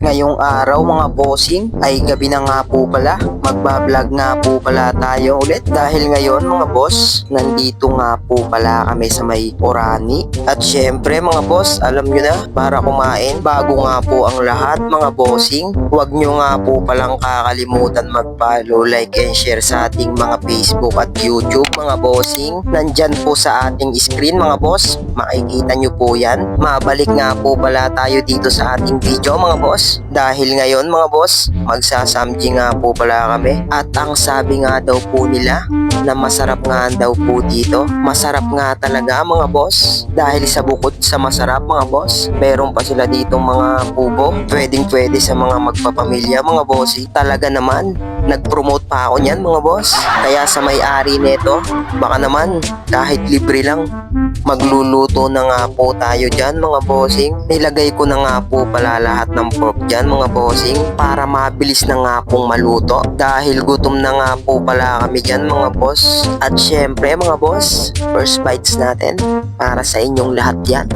Ngayong araw mga bossing ay gabi na nga po pala. Magbablog nga po pala tayo ulit dahil ngayon mga boss, nandito nga po pala kami sa may Orani. At syempre mga boss, alam nyo na, para kumain bago nga po ang lahat mga bossing, huwag nyo nga po palang kakalimutan mag-follow, like and share sa ating mga Facebook at YouTube mga bossing. Nandyan po sa ating screen mga boss, makikita nyo po yan. Mabalik nga po pala tayo dito sa ating video mga boss. Dahil ngayon mga boss, magsasamji nga po pala kami. At ang sabi nga daw po nila na masarap nga daw po dito. Masarap nga talaga mga boss. Dahil sa bukod sa masarap mga boss, meron pa sila ditong mga kubo. Pwedeng pwede sa mga magpapamilya mga boss. Talaga naman, nag-promote pa ako niyan mga boss. Kaya sa may-ari nito, baka naman kahit libre lang, magluluto na nga po tayo dyan mga bossing. Nilagay ko na nga po pala lahat ng pork dyan mga bossing para mabilis na nga pong maluto. Dahil gutom na nga po pala kami dyan mga boss. At syempre mga boss, first bites natin para sa inyong lahat yan.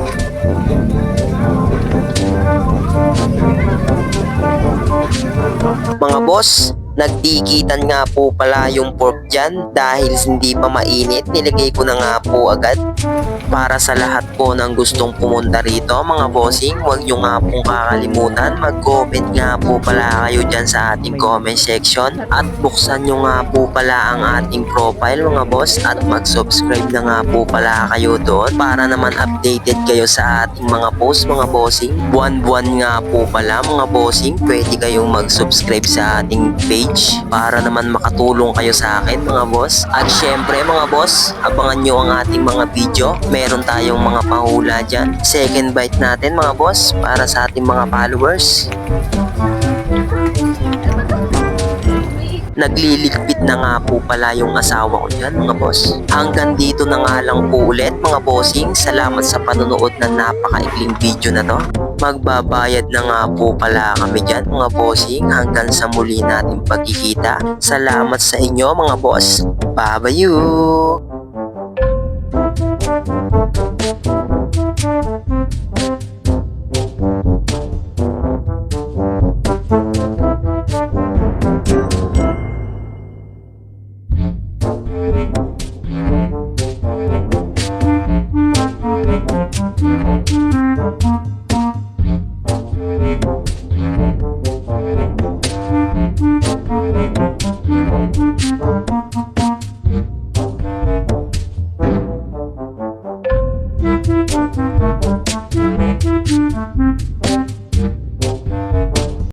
Mga boss, nagdikitan nga po pala yung pork dyan dahil hindi pa mainit. Nilagay ko na nga po agad para sa lahat po ng gustong pumunta rito mga bossing. Huwag nyo nga pong kakalimutan mag-comment nga po pala kayo dyan sa ating comment section at buksan nyo nga po pala ang ating profile mga boss at mag-subscribe na nga po pala kayo doon para naman updated kayo sa ating mga post mga bossing. Buwan-buwan nga po pala mga bossing, pwede kayong mag-subscribe sa ating page para naman makatulong kayo sa akin mga boss. At syempre mga boss, abangan nyo ang ating mga video. Meron tayong mga pahula dyan. Second bite natin mga boss para sa ating mga followers. Nagliligpit na nga po pala yung asawa ko dyan mga boss. Hanggang dito na nga lang po ulit mga bossing. Salamat sa panonood ng napakaikling video na to. Magbabayad na nga po pala kami dyan mga bossing. Hanggang sa muli nating pagkikita. Salamat sa inyo mga boss. Bye-bye!